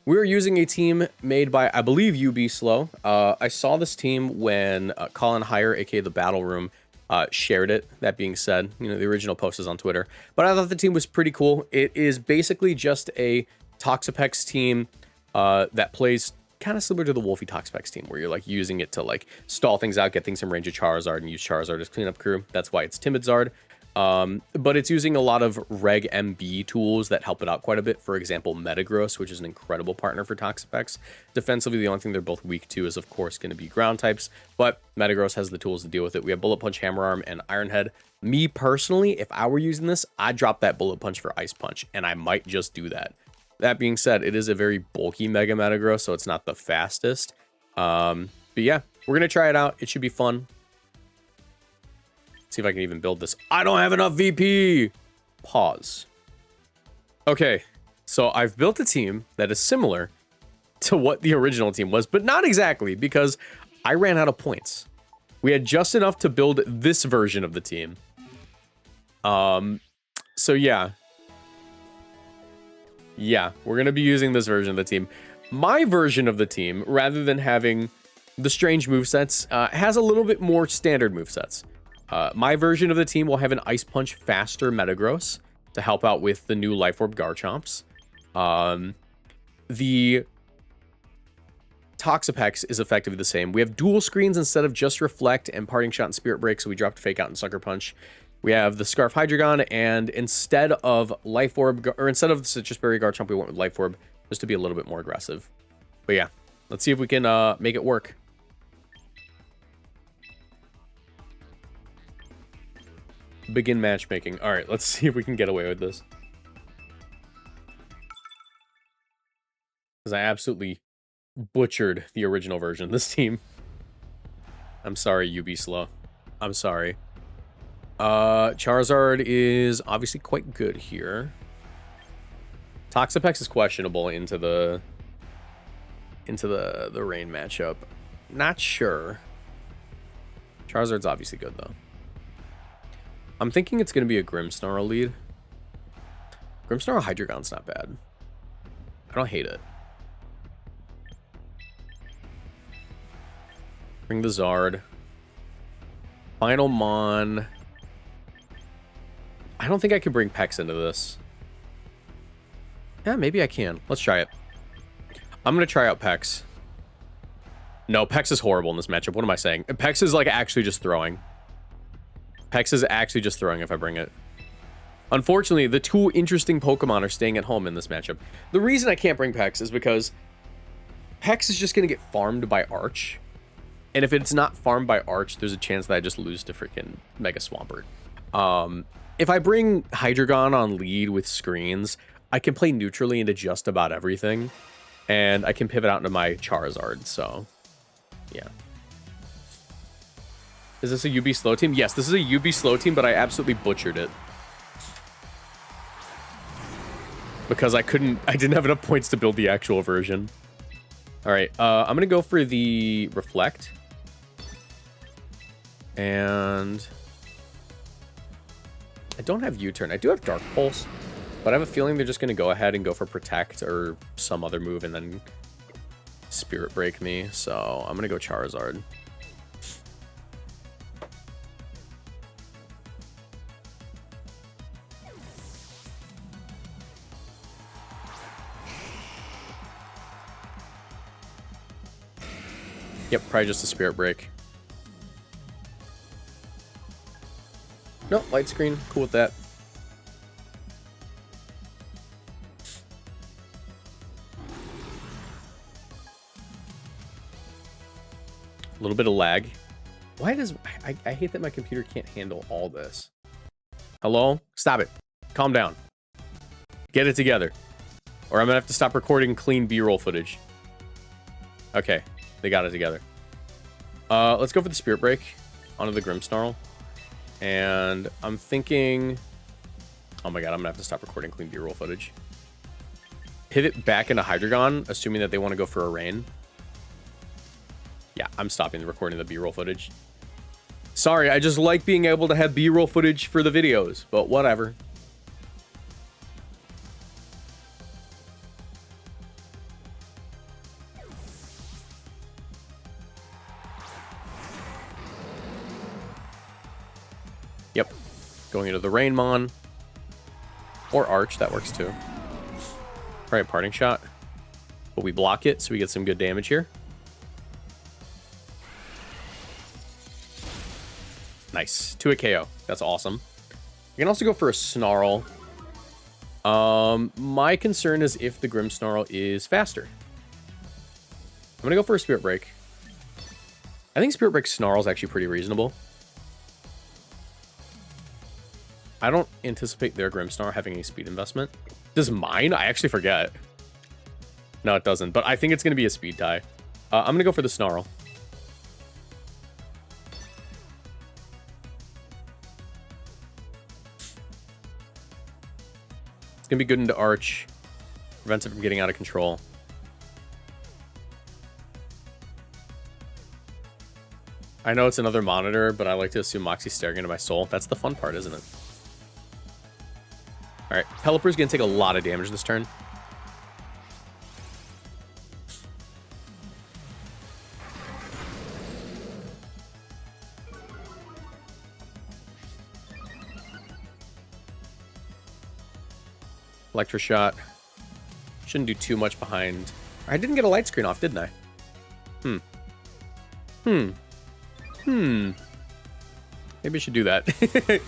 We're using a team made by, I believe, UB Slow. I saw this team when Colin Hire, aka the Battle Room, shared it. That being said, you know, the original post is on Twitter. But I thought the team was pretty cool. It is basically just a Toxapex team that plays kind of similar to the Wolfie Toxapex team, where you're like using it to like stall things out, get things in range of Charizard, and use Charizard as cleanup crew. That's why it's Timid Zard. But it's using a lot of Reg MB tools that help it out quite a bit. For example, Metagross, which is an incredible partner for Toxapex. Defensively, the only thing they're both weak to is, of course, going to be ground types, but Metagross has the tools to deal with it. We have Bullet Punch, Hammer Arm, and Iron Head. Me, personally, if I were using this, I'd drop that Bullet Punch for Ice Punch, and I might just do that. That being said, it is a very bulky Mega Metagross, so it's not the fastest. But yeah, we're going to try it out. It should be fun. See if I can even build this. I don't have enough VP. Pause. Okay, so I've built a team that is similar to what the original team was, but not exactly, because I ran out of points. We had just enough to build this version of the team. So yeah. Yeah, we're going to be using this version of the team. My version of the team, rather than having the strange movesets, has a little bit more standard movesets. My version of the team will have an Ice Punch faster Metagross to help out with the new Life Orb Garchomps. The Toxapex is effectively the same. We have dual screens instead of just Reflect and Parting Shot and Spirit Break, so we dropped Fake Out and Sucker Punch. We have the Scarf Hydreigon, and instead of Life Orb, or instead of the Citrus Berry Garchomp, we went with Life Orb, just to be a little bit more aggressive. But yeah, let's see if we can make it work. Begin matchmaking. All right, let's see if we can get away with this. Because I absolutely butchered the original version of this team. I'm sorry, UB Slow. I'm sorry. Charizard is obviously quite good here. Toxapex is questionable into the rain matchup. Not sure. Charizard's obviously good though. I'm thinking it's going to be a Grimmsnarl lead. Grimmsnarl Hydreigon's not bad. I don't hate it. Bring the Zard. Final Mon. I don't think I can bring Pex into this. Yeah, maybe I can. Let's try it. I'm going to try out Pex. No, Pex is horrible in this matchup. What am I saying? Pex is like actually just throwing. Pex is actually just throwing if I bring it. Unfortunately, the two interesting Pokemon are staying at home in this matchup. The reason I can't bring Pex is because Pex is just going to get farmed by Arch. And if it's not farmed by Arch, there's a chance that I just lose to freaking Mega Swampert. If I bring Hydreigon on lead with screens, I can play neutrally into just about everything. And I can pivot out into my Charizard, so yeah. Is this a UB Slow team? Yes, this is a UB Slow team, but I absolutely butchered it. Because I didn't have enough points to build the actual version. Alright, I'm going to go for the Reflect. And I don't have U-Turn. I do have Dark Pulse, but I have a feeling they're just going to go ahead and go for Protect or some other move and then Spirit Break me. So I'm going to go Charizard. Yep, probably just a Spirit Break. Nope, light screen. Cool with that. A little bit of lag. Why does... I hate that my computer can't handle all this. Hello? Stop it. Calm down. Get it together. Or I'm gonna have to stop recording clean B-roll footage. Okay. They got it together. Let's go for the Spirit Break onto the Grimmsnarl. And I'm thinking... Oh my god, I'm gonna have to stop recording clean B-roll footage. Pivot back into Hydreigon, assuming that they want to go for a Rain. Yeah, I'm stopping the recording of the B-roll footage. Sorry, I just like being able to have B-roll footage for the videos, but whatever. Yep. Going into the Rainmon. Or Arch, that works too. Alright, Parting Shot. But we block it, so we get some good damage here. Nice. 2 a KO. That's awesome. You can also go for a Snarl. My concern is if the Grimmsnarl is faster. I'm going to go for a Spirit Break. I think Spirit Break Snarl is actually pretty reasonable. I don't anticipate their Grimmsnarl having any speed investment. Does mine? I actually forget. No, it doesn't. But I think it's going to be a speed tie. I'm going to go for the Snarl. It's going to be good into Arch. Prevents it from getting out of control. I know it's another monitor, but I like to assume Moxie's staring into my soul. That's the fun part, isn't it? Alright, Pelipper's going to take a lot of damage this turn. Electroshot. Shouldn't do too much behind. I didn't get a light screen off, didn't I? Maybe I should do that.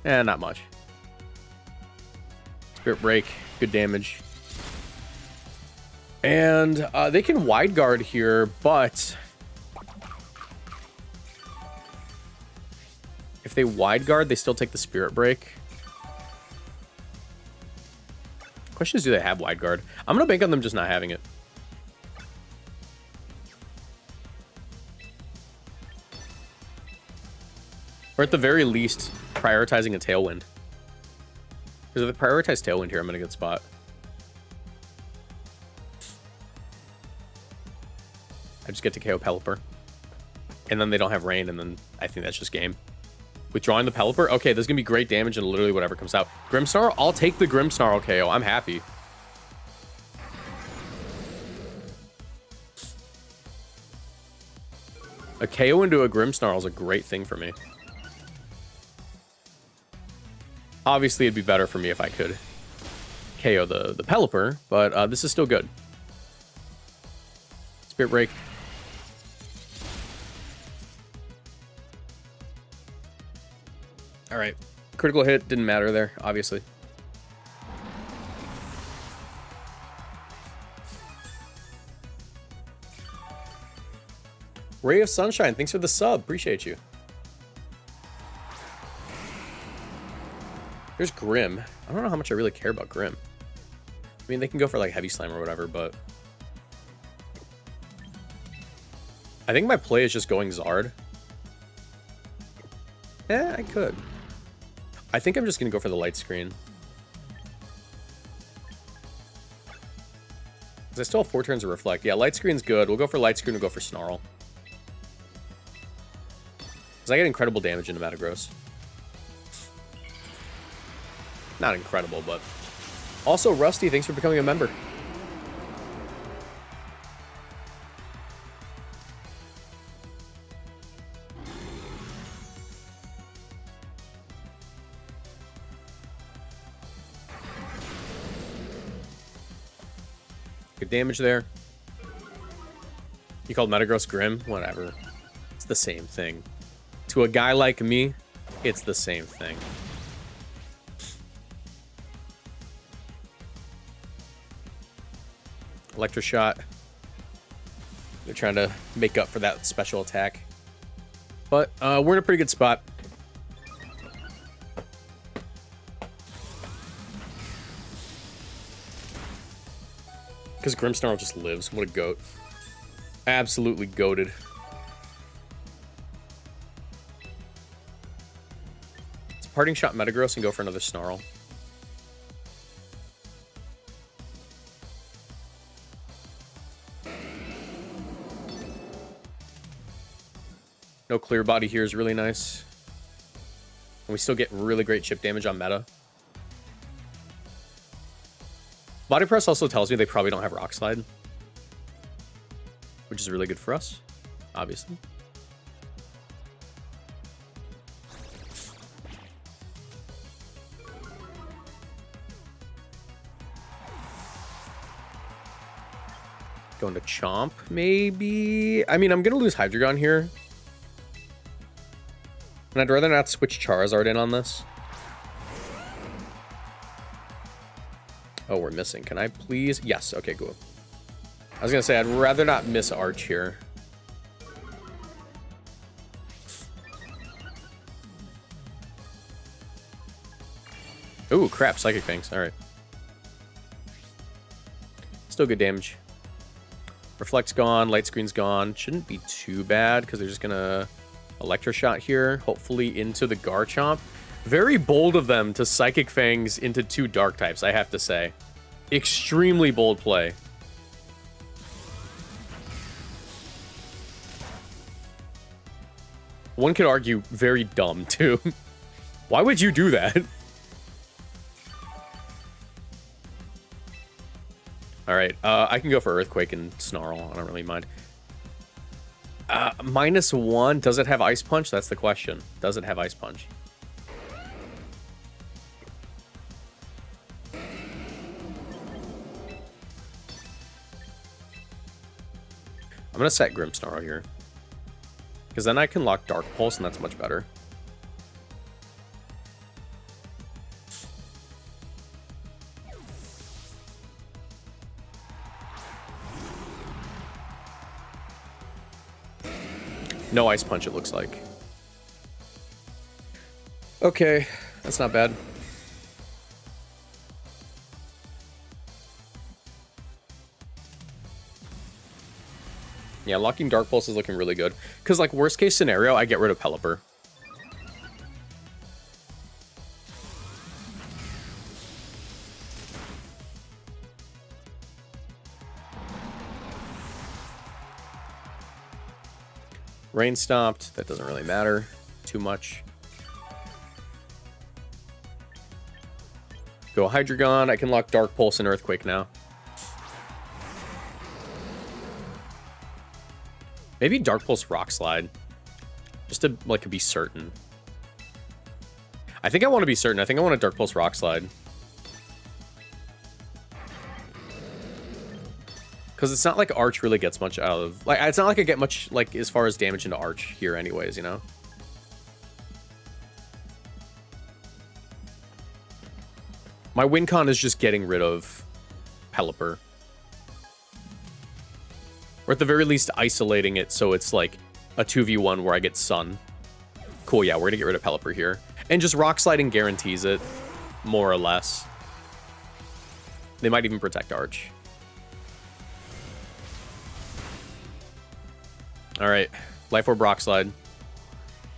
Not much. Spirit Break, good damage. And they can wide guard here, but if they wide guard, they still take the Spirit Break. Question is, do they have wide guard? I'm gonna bank on them just not having it. Or at the very least, prioritizing a Tailwind. Because if they prioritize Tailwind here, I'm in a good spot. I just get to KO Pelipper. And then they don't have Rain, and then I think that's just game. Withdrawing the Pelipper? Okay, there's going to be great damage and literally whatever comes out. Grimmsnarl? I'll take the Grimmsnarl KO. I'm happy. A KO into a Grimmsnarl is a great thing for me. Obviously, it'd be better for me if I could KO the Pelipper, but this is still good. Spirit Break. All right. Critical hit didn't matter there, obviously. Ray of Sunshine, thanks for the sub. Appreciate you. There's Grim. I don't know how much I really care about Grim. I mean, they can go for like Heavy Slam or whatever, but I think my play is just going Zard. Yeah, I could. I think I'm just going to go for the light screen. Because I still have 4 turns to reflect. Yeah, light screen's good. We'll go for light screen. We'll go for Snarl. Because I get incredible damage into Metagross. Not incredible, but... Also, Rusty, thanks for becoming a member. Good damage there. You called Metagross Grim? Whatever. It's the same thing. To a guy like me, it's the same thing. Electroshot. They're trying to make up for that special attack. But we're in a pretty good spot. Because Grimmsnarl just lives. What a goat. Absolutely goated. It's a Parting Shot Metagross and go for another Snarl. No Clear Body here is really nice. And we still get really great chip damage on meta. Body Press also tells me they probably don't have Rock Slide. Which is really good for us, obviously. Going to Chomp, maybe? I mean, I'm going to lose Hydreigon here. And I'd rather not switch Charizard in on this. Oh, we're missing. Can I please? Yes. Okay, cool. I was going to say, I'd rather not miss Arch here. Ooh, crap. Psychic Fangs. All right. Still good damage. Reflect's gone. Light Screen's gone. Shouldn't be too bad because they're just going to Electroshot here. Hopefully into the Garchomp. Very bold of them to Psychic Fangs into 2 Dark types, I have to say. Extremely bold play. One could argue very dumb, too. Why would you do that? Alright, I can go for Earthquake and Snarl. I don't really mind. -1. Does it have Ice Punch? That's the question. Does it have Ice Punch? I'm going to set Grimmsnarl here. Because then I can lock Dark Pulse, and that's much better. No Ice Punch, it looks like. Okay, that's not bad. Yeah, locking Dark Pulse is looking really good. Because, like, worst case scenario, I get rid of Pelipper. Rain stopped. That doesn't really matter too much. Go Hydreigon. I can lock Dark Pulse and Earthquake now. Maybe Dark Pulse Rock Slide. Just to, like, be certain. I think I want to be certain. I think I want a Dark Pulse Rock Slide. Because it's not like Arch really gets much out of... Like, it's not like I get much, like, as far as damage into Arch here anyways, you know? My win con is just getting rid of Pelipper. Or at the very least, isolating it so it's, like, a 2v1 where I get Sun. Cool, yeah, we're gonna get rid of Pelipper here. And just Rock Sliding guarantees it, more or less. They might even protect Arch. Alright, Life Orb Rock Slide.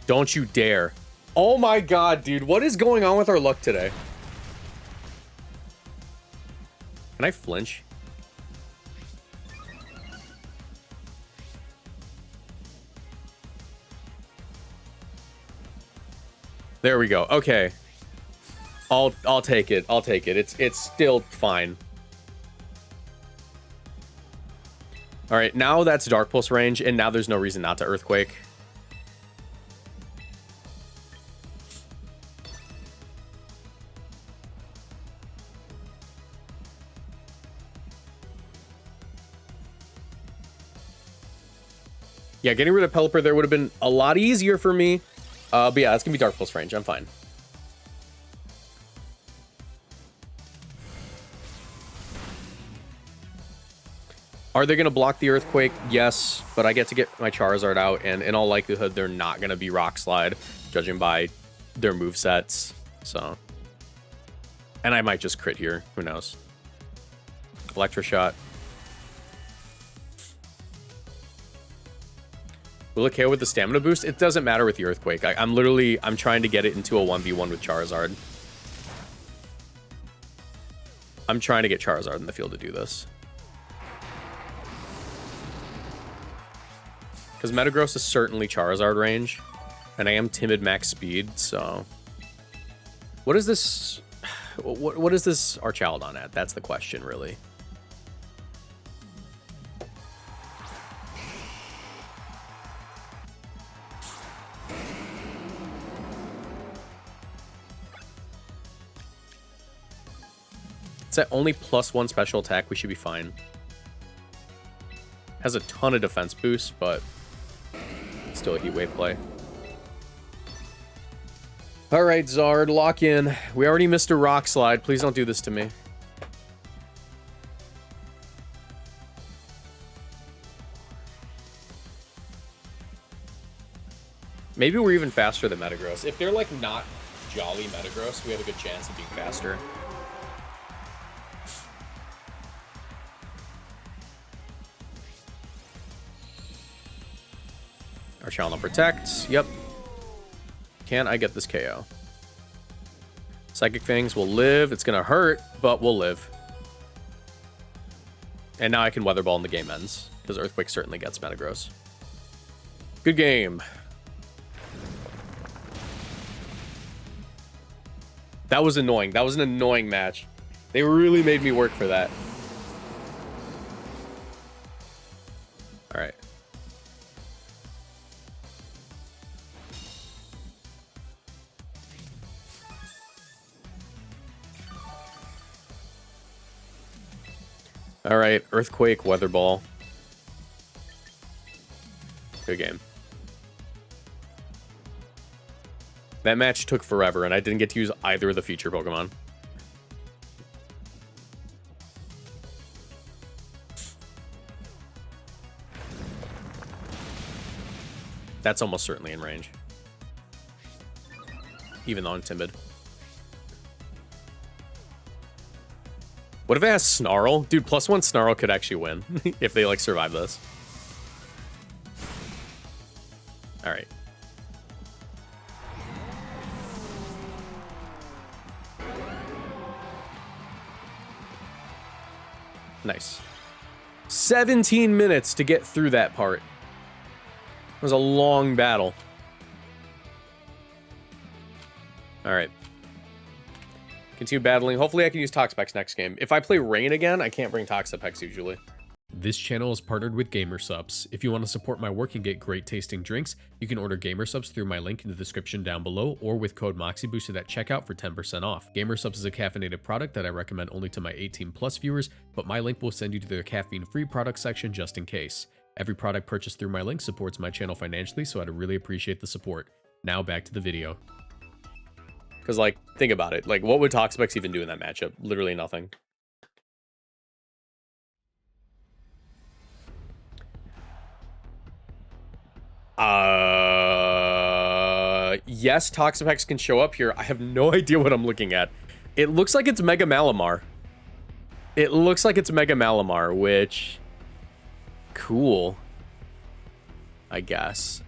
Don't you dare. Oh my god, dude, what is going on with our luck today? Can I flinch? There we go. Okay. I'll take it. I'll take it. It's still fine. All right, now that's Dark Pulse range, and now there's no reason not to Earthquake. Yeah, getting rid of Pelipper there would have been a lot easier for me. But yeah, that's going to be Dark Pulse range. I'm fine. Are they going to block the Earthquake? Yes, but I get to get my Charizard out, and in all likelihood, they're not going to be Rock Slide, judging by their movesets. So, and I might just crit here. Who knows? Electroshot. Will it KO with the stamina boost? It doesn't matter with the Earthquake. I'm trying to get it into a 1v1 with Charizard. I'm trying to get Charizard in the field to do this. Because Metagross is certainly Charizard range. And I am timid max speed, so... What is this... What is this Archaludon at? That's the question, really. It's at only +1 special attack. We should be fine. Has a ton of defense boost, but still a heat wave play. All right, Zard, lock in. We already missed a rock slide. Please don't do this to me. Maybe we're even faster than Metagross. If they're, like, not jolly Metagross, we have a good chance of being faster. Our channel protects. Yep. Can I get this KO? Psychic Fangs will live. It's going to hurt, but we'll live. And now I can Weather Ball and the game ends, because Earthquake certainly gets Metagross. Good game. That was annoying. That was an annoying match. They really made me work for that. All right. All right, Earthquake, Weather Ball. Good game. That match took forever, and I didn't get to use either of the feature Pokemon. That's almost certainly in range. Even though I'm timid. What if it has Snarl? Dude, +1 Snarl could actually win if they, like, survive this. Alright. Nice. 17 minutes to get through that part. It was a long battle. Alright. Continue battling. Hopefully I can use Toxapex next game. If I play Rain again, I can't bring Toxapex usually. This channel is partnered with Gamersubs. If you want to support my work and get great tasting drinks, you can order Gamersubs through my link in the description down below or with code Moxie boosted at checkout for 10% off. Gamersubs is a caffeinated product that I recommend only to my 18+ viewers, but my link will send you to their caffeine-free product section just in case. Every product purchased through my link supports my channel financially, so I'd really appreciate the support. Now back to the video. Because, like, think about it. Like, what would Toxapex even do in that matchup? Literally nothing. Yes, Toxapex can show up here. I have no idea what I'm looking at. It looks like it's Mega Malamar. It looks like it's Mega Malamar, which... Cool. I guess.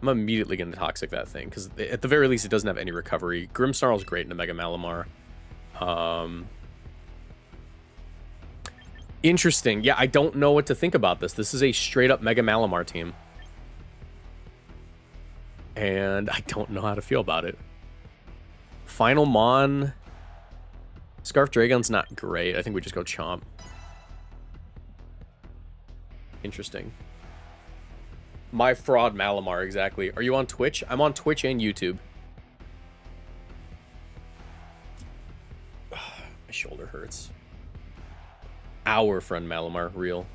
I'm immediately going to Toxic that thing, because at the very least it doesn't have any recovery. Grimmsnarl's great in a Mega Malamar. Interesting. Yeah, I don't know what to think about this. This is a straight-up Mega Malamar team. And I don't know how to feel about it. Final Mon... Scarf Dragon's not great. I think we just go Chomp. Interesting. My fraud Malamar, exactly. Are you on Twitch? I'm on Twitch and YouTube. My shoulder hurts. Our friend Malamar, real.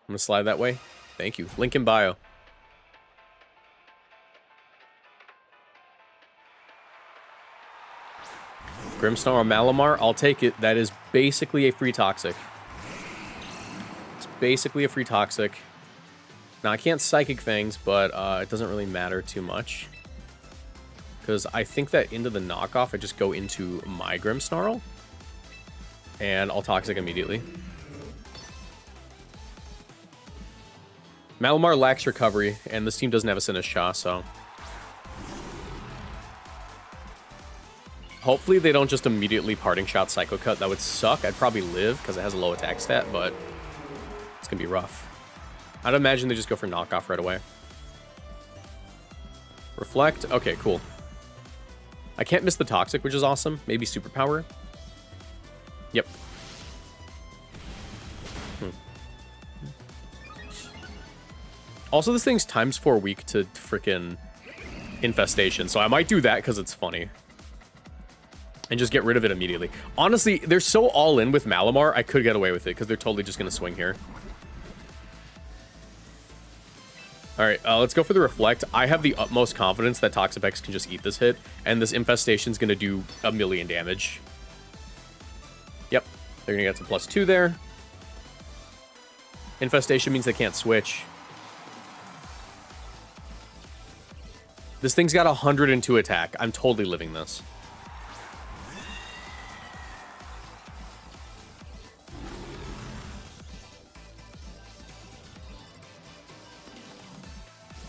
I'm gonna slide that way. Thank you. Link in bio. Grimmsnarl or Malamar, I'll take it. That is basically a free Toxic. It's basically a free Toxic. Now, I can't Psychic Fangs, but it doesn't really matter too much. Because I think that into the knockoff, I just go into my Grimmsnarl. And I'll Toxic immediately. Malamar lacks recovery, and this team doesn't have a Sinistcha, so... Hopefully they don't just immediately Parting Shot Psycho Cut. That would suck. I'd probably live, because it has a low attack stat, but... It's gonna be rough. I'd imagine they just go for knockoff right away. Reflect. Okay, cool. I can't miss the Toxic, which is awesome. Maybe Superpower. Yep. Also, this thing's ×4 weak to freaking infestation, so I might do that because it's funny. And just get rid of it immediately. Honestly, they're so all in with Malamar, I could get away with it because they're totally just going to swing here. Alright, let's go for the Reflect. I have the utmost confidence that Toxapex can just eat this hit, and this Infestation's going to do 1,000,000 damage. Yep, they're going to get some +2 there. Infestation means they can't switch. This thing's got 102 attack. I'm totally living this.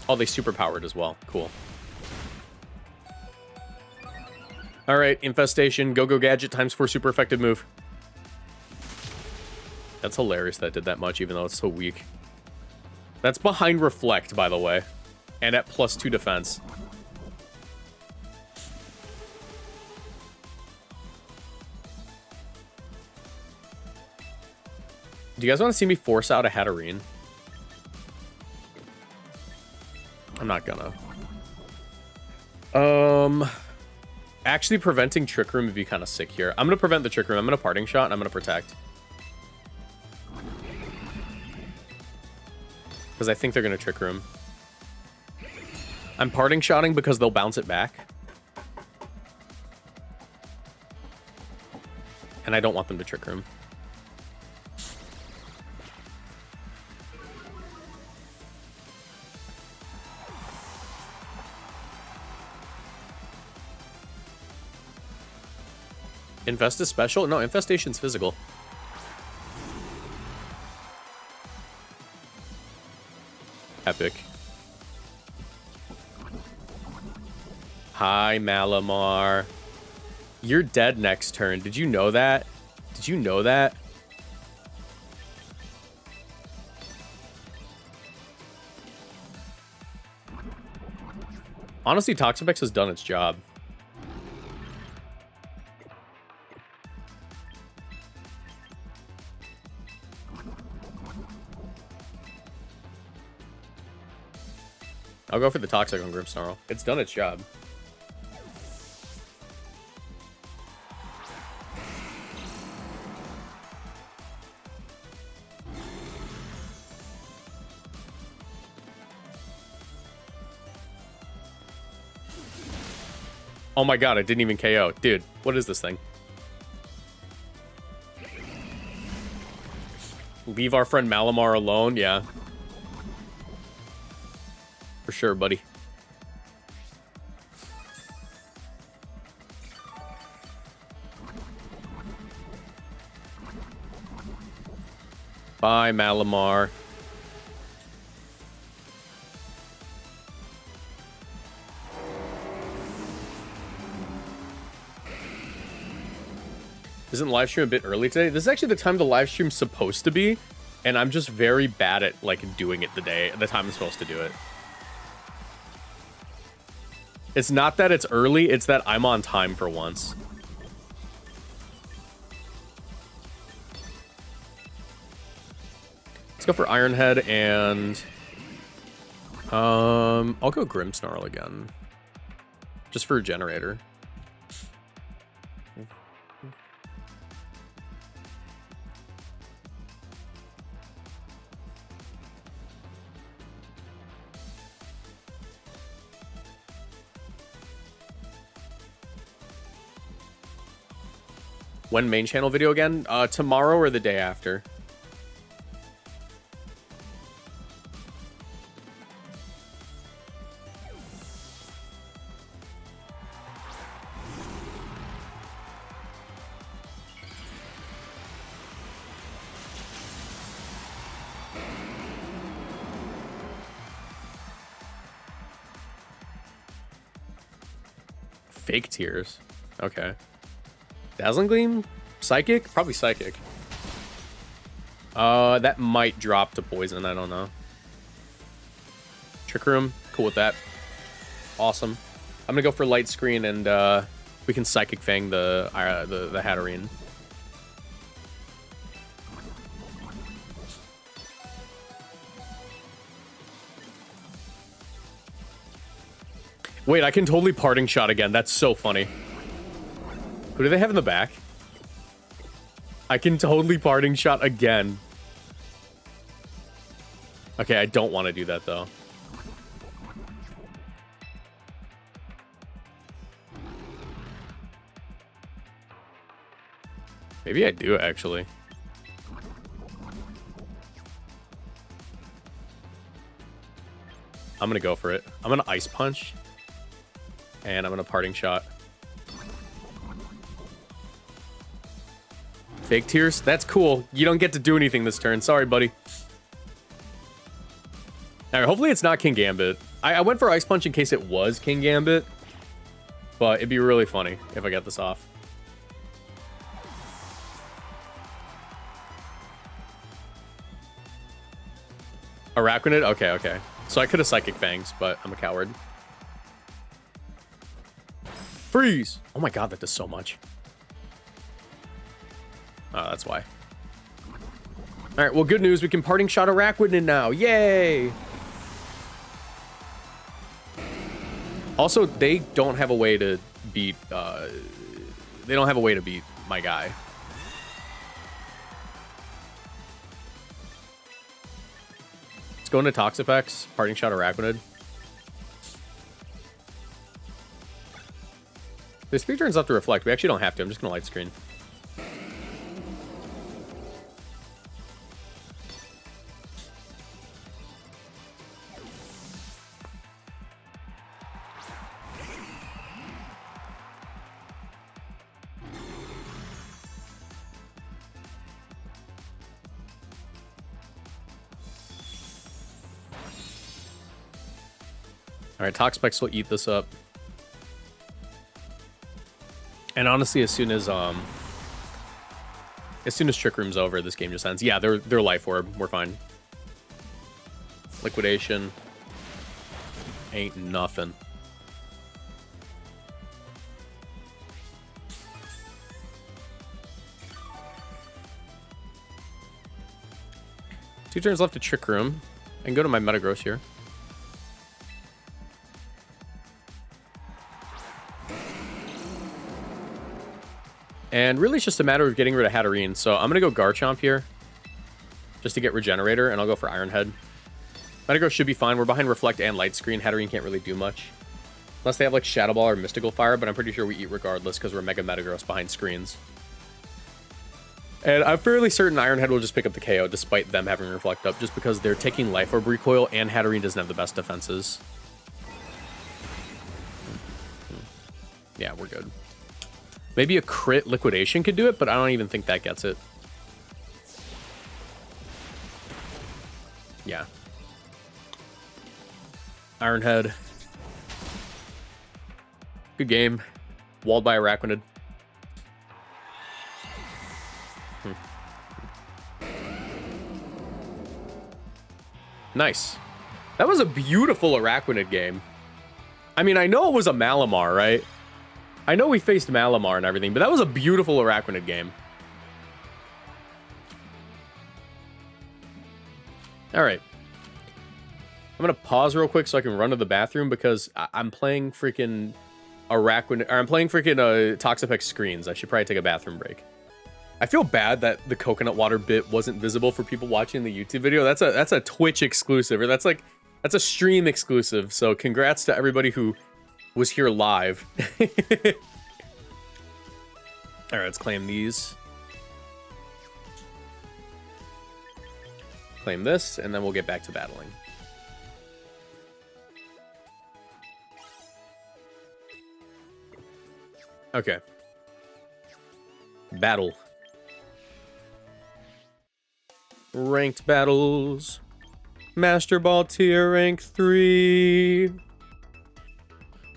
Oh, they superpowered as well. Cool. Alright, Infestation, Go-Go Gadget, ×4 super effective move. That's hilarious that it did that much, even though it's so weak. That's behind Reflect, by the way. And at +2 defense. Do you guys want to see me force out a Hatterene? I'm not gonna. Actually preventing Trick Room would be kind of sick here. I'm gonna prevent the Trick Room. I'm gonna Parting Shot, and I'm gonna Protect. Because I think they're gonna Trick Room. I'm Parting Shotting because they'll bounce it back. And I don't want them to Trick Room. Infest is special? No, Infestation's physical. Epic. Hi, Malamar. You're dead next turn. Did you know that? Did you know that? Honestly, Toxapex has done its job. I'll go for the Toxic on Grimmsnarl. It's done its job. Oh my god, I didn't even KO. Dude, what is this thing? Leave our friend Malamar alone? Yeah. For sure, buddy. Bye, Malamar. Isn't live stream a bit early today? This is actually the time the live stream's supposed to be, and I'm just very bad at like doing it the time I'm supposed to do it. It's not that it's early, it's that I'm on time for once. Let's go for Ironhead and I'll go Grimmsnarl again. Just for a generator. When main channel video again? Tomorrow or the day after. Fake tears. Okay. Dazzling Gleam? Psychic? Probably Psychic. That might drop to Poison. I don't know. Trick Room. Cool with that. Awesome. I'm gonna go for Light Screen and we can Psychic Fang the Hatterene. Wait, I can totally parting shot again. That's so funny. Who do they have in the back? I can totally parting shot again. Okay, I don't want to do that, though. Maybe I do, actually. I'm gonna go for it. I'm gonna ice punch. And I'm gonna parting shot. Fake tears? That's cool. You don't get to do anything this turn. Sorry, buddy. Alright, hopefully it's not King Gambit. I went for ice punch in case it was King Gambit. But it'd be really funny if I get this off. Arachnid? Okay, okay. So I could have Psychic Fangs, but I'm a coward. Freeze! Oh my god, that does so much. Oh, that's why. Alright, well, good news. We can parting shot Arachnid now. Yay! Also, they don't have a way to beat, they don't have a way to beat my guy. Let's go into Toxapex, parting shot Arachnid. The speed turns left to reflect. We actually don't have to. I'm just going to light screen. Alright, Toxapex will eat this up. And honestly, as soon as Trick Room's over, this game just ends. Yeah, they're Life Orb. We're fine. Liquidation. Ain't nothing. Two turns left to Trick Room. I can go to my Metagross here. And really, it's just a matter of getting rid of Hatterene. So I'm going to go Garchomp here. Just to get Regenerator, and I'll go for Iron Head. Metagross should be fine. We're behind Reflect and Light Screen. Hatterene can't really do much. Unless they have, like, Shadow Ball or Mystical Fire, but I'm pretty sure we eat regardless because we're Mega Metagross behind screens. And I'm fairly certain Iron Head will just pick up the KO despite them having Reflect up, just because they're taking Life Orb Recoil, and Hatterene doesn't have the best defenses. Yeah, we're good. Maybe a crit Liquidation could do it, but I don't even think that gets it. Yeah. Iron Head. Good game. Walled by Arachnid. Nice. That was a beautiful Arachnid game. I mean, I know it was a Malamar, right? I know we faced Malamar and everything, but that was a beautiful Arachnid game. Alright. I'm going to pause real quick so I can run to the bathroom because I'm playing freaking Arachnid, or I'm playing freaking Toxapex screens. I should probably take a bathroom break. I feel bad that the coconut water bit wasn't visible for people watching the YouTube video. That's a Twitch exclusive, or that's a stream exclusive. So congrats to everybody who was here live. All right, let's claim these. Claim this, and then we'll get back to battling. Okay. Battle. Ranked battles. Master Ball tier rank 3.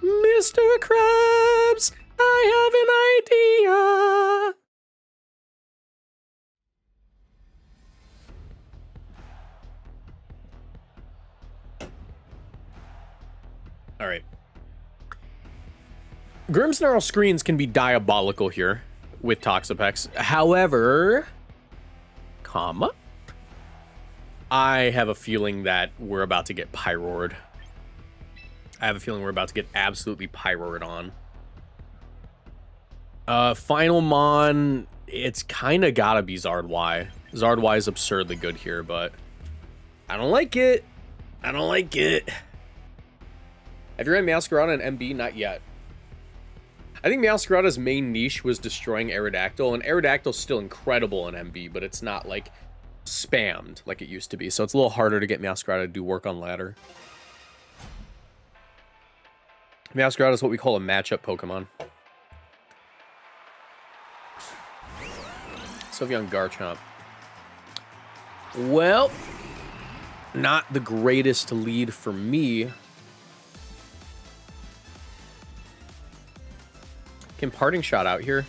Mr. Krabs, I have an idea. All right. Grimmsnarl screens can be diabolical here with Toxapex. However, I have a feeling that we're about to get Pyrored. I have a feeling we're about to get absolutely pyroed on. Final Mon, it's kind of gotta be Zard-Y. Zard-Y is absurdly good here, but I don't like it. I don't like it. Have you ran Meowscarada and MB? Not yet. I think Meowscarada's main niche was destroying Aerodactyl, and Aerodactyl's still incredible in MB, but it's not, like, spammed like it used to be, so it's a little harder to get Meowscarada to do work on ladder. Meowscarada is what we call a matchup Pokemon. Sylveon Garchomp. Well, not the greatest lead for me. Can Parting Shot out here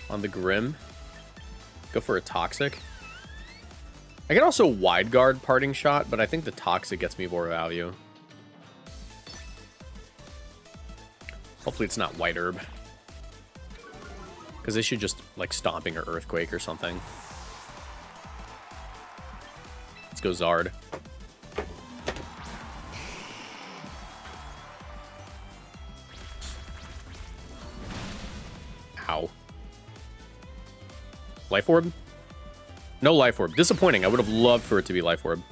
on the Grim? Go for a Toxic. I can also Wide Guard Parting Shot, but I think the Toxic gets me more value. Hopefully it's not White Herb. Because they should just, like, Stomping or Earthquake or something. Let's go Zard. Ow. Life Orb? No Life Orb. Disappointing. I would have loved for it to be Life Orb.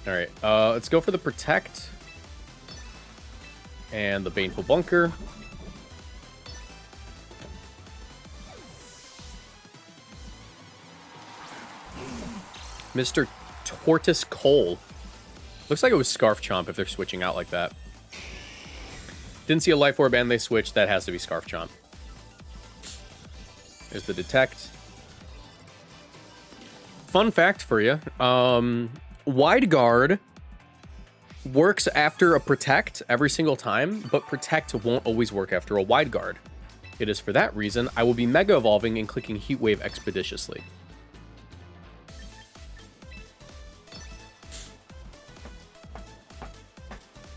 Alright, let's go for the Protect. And the Baneful Bunker. Mr. Tortoise Cole. Looks like it was Scarf Chomp if they're switching out like that. Didn't see a Life Orb and they switched. That has to be Scarf Chomp. There's the Detect. Fun fact for you. Wide Guard works after a Protect every single time, but Protect won't always work after a Wide Guard. It is for that reason I will be Mega Evolving and clicking Heat Wave expeditiously.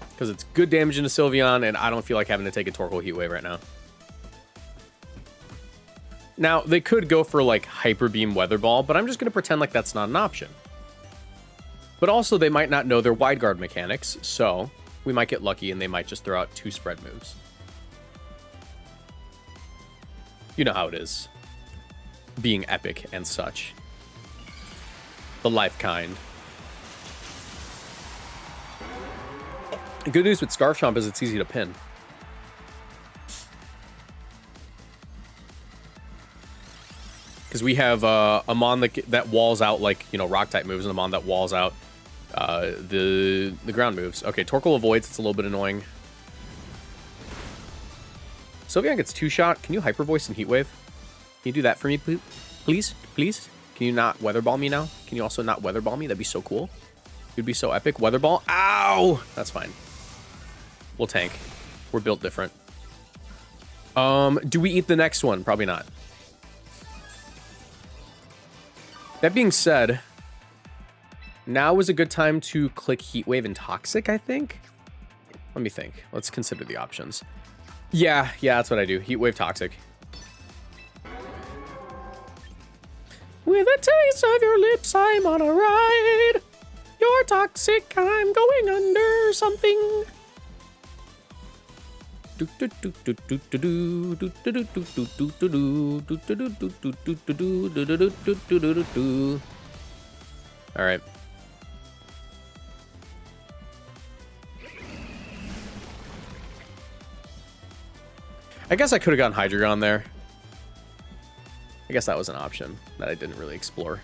Because it's good damage into Sylveon, and I don't feel like having to take a Torkoal Heat Wave right now. Now, they could go for, like, Hyper Beam Weather Ball, but I'm just going to pretend like that's not an option. But also, they might not know their Wide Guard mechanics, so we might get lucky and they might just throw out 2 spread moves. You know how it is. Being epic and such. The life kind. Good news with Scarf Chomp is it's easy to pin. Because we have a Mon that walls out, like, you know, Rock-type moves, and a Mon that walls out the ground moves. Okay, Torkoal avoids. It's a little bit annoying. Sylveon gets 2-shot. Can you Hyper Voice and Heat Wave? Can you do that for me, please? Please? Can you not Weather Ball me now? Can you also not Weather Ball me? That'd be so cool. It'd be so epic. Weather Ball. Ow! That's fine. We'll tank. We're built different. Do we eat the next one? Probably not. That being said, now is a good time to click Heat Wave and Toxic, I think. Let me think. Let's consider the options. Yeah, that's what I do. Heat Wave, Toxic. With a taste of your lips, I'm on a ride. You're toxic, I'm going under something. All right. I guess I could have gotten Hydreigon there. I guess that was an option that I didn't really explore.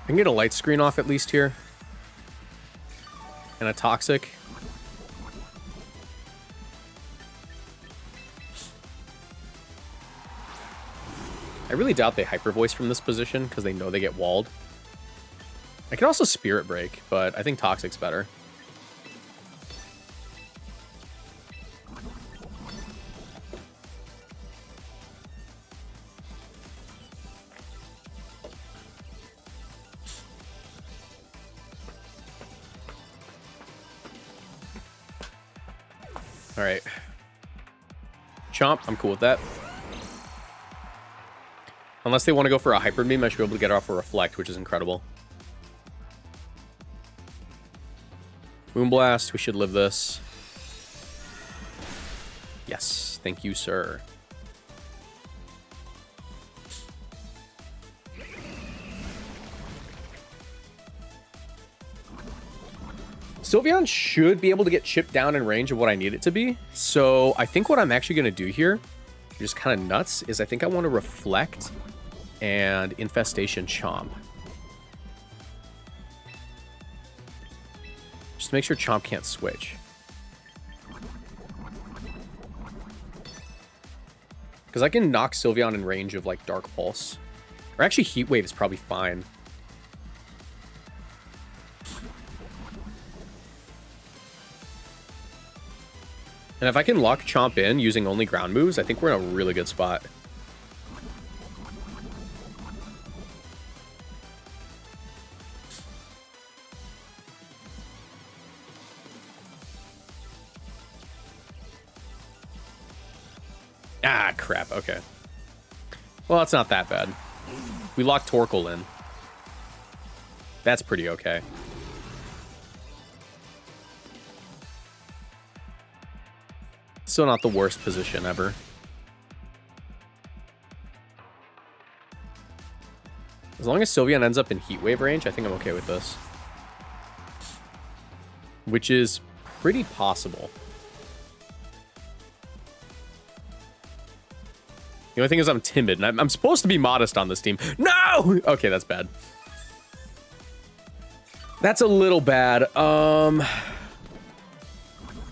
I can get a light screen off at least here. And a Toxic. I really doubt they Hyper Voice from this position because they know they get walled. I can also Spirit Break, but I think Toxic's better. All right. Chomp, I'm cool with that. Unless they want to go for a Hyper Beam, I should be able to get off a Reflect, which is incredible. Moonblast, we should live this. Yes, thank you, sir. Sylveon should be able to get chipped down in range of what I need it to be. So I think what I'm actually going to do here, just kind of nuts, is I think I want to Reflect and Infestation Chomp. Just to make sure Chomp can't switch. Because I can knock Sylveon in range of, like, Dark Pulse. Or actually, Heat Wave is probably fine. And if I can lock Chomp in using only ground moves, I think we're in a really good spot. Ah, crap. Okay. Well, it's not that bad. We locked Torkoal in. That's pretty okay. Still not the worst position ever. As long as Sylveon ends up in Heat Wave range, I think I'm okay with this. Which is pretty possible. The only thing is I'm timid, and I'm supposed to be modest on this team. No! Okay, that's bad. That's a little bad.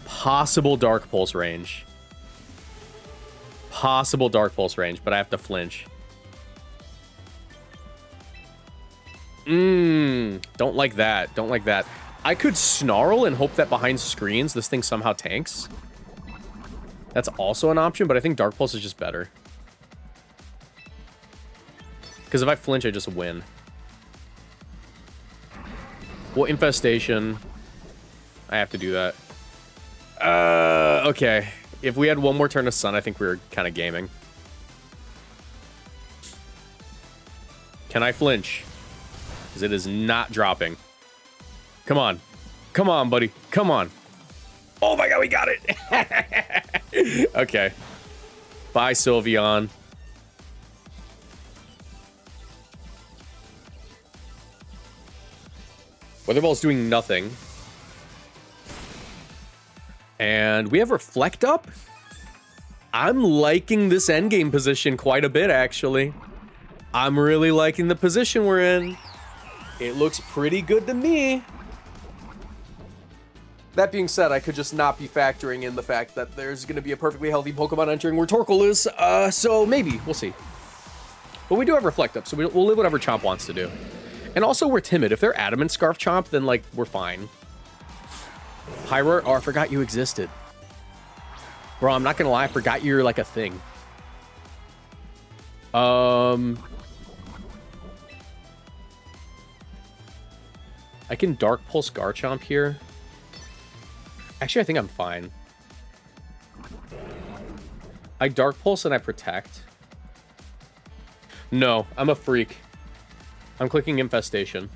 Possible Dark Pulse range. Possible Dark Pulse range, but I have to flinch. Don't like that. Don't like that. I could Snarl and hope that behind screens this thing somehow tanks. That's also an option, but I think Dark Pulse is just better. Because if I flinch, I just win. Well, Infestation. I have to do that. Okay. If we had one more turn of Sun, I think we were kind of gaming. Can I flinch? Because it is not dropping. Come on. Come on, buddy. Come on. Oh my god, we got it! Okay. Bye, Sylveon. Weather Ball's doing nothing. And we have Reflect up. I'm liking this endgame position quite a bit, actually. I'm really liking the position we're in. It looks pretty good to me. That being said, I could just not be factoring in the fact that there's going to be a perfectly healthy Pokemon entering where Torkoal is. So maybe. We'll see. But we do have Reflect up, so we'll live whatever Chomp wants to do. And also, we're timid. If they're Adamant Scarf Chomp, then, like, we're fine. Pyro, oh, I forgot you existed. Bro, I'm not gonna lie, I forgot you're, like, a thing. I can Dark Pulse Garchomp here. Actually, I think I'm fine. I Dark Pulse and I Protect. No, I'm a freak. I'm clicking Infestation.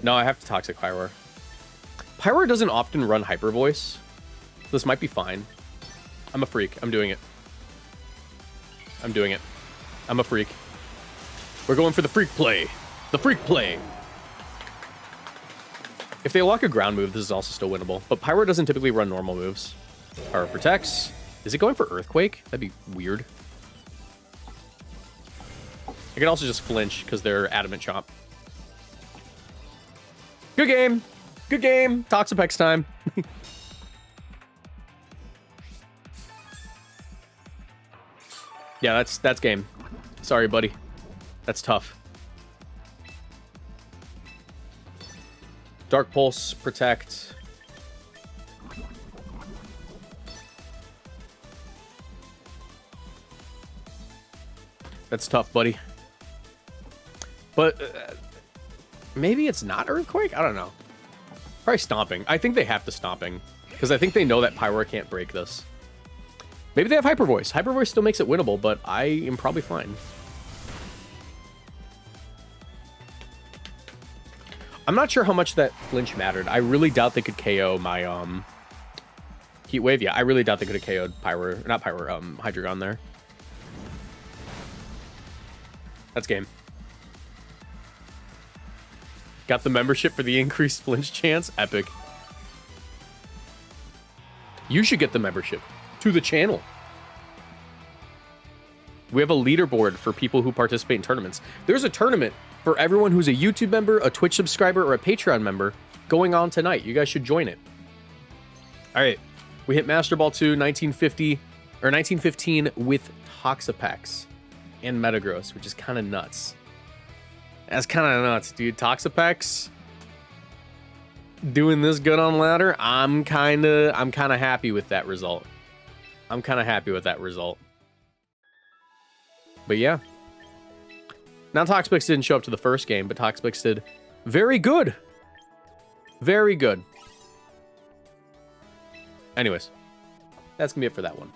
No, I have to Toxic Pyroar. Pyroar doesn't often run Hyper Voice. This might be fine. I'm a freak. I'm doing it. I'm doing it. I'm a freak. We're going for the freak play. The freak play. If they lock a ground move, this is also still winnable. But Pyroar doesn't typically run normal moves. Pyroar protects. Is it going for Earthquake? That'd be weird. I could also just flinch because they're Adamant Chomp. Good game. Good game. Toxapex time. Yeah, that's game. Sorry, buddy. That's tough. Dark Pulse, Protect. That's tough, buddy. But maybe it's not Earthquake? I don't know. Probably stomping. I think they have to stomping. Because I think they know that Pyro can't break this. Maybe they have Hyper Voice. Hyper Voice still makes it winnable, but I am probably fine. I'm not sure how much that flinch mattered. I really doubt they could KO my Heat Wave. Yeah, I really doubt they could have KO'd Pyro. Not Pyro, Hydreigon there. That's game. Got the membership for the increased flinch chance. Epic. You should get the membership to the channel. We have a leaderboard for people who participate in tournaments. There's a tournament for everyone who's a YouTube member, a Twitch subscriber, or a Patreon member going on tonight. You guys should join it. All right. We hit Master Ball 2, 1950, or 1915 with Toxapex and Metagross, which is kind of nuts. That's kind of nuts, dude. Toxapex doing this good on ladder. I'm kind of happy with that result. I'm kind of happy with that result. But yeah. Now Toxapex didn't show up to the first game, but Toxapex did very good. Very good. Anyways, that's gonna be it for that one.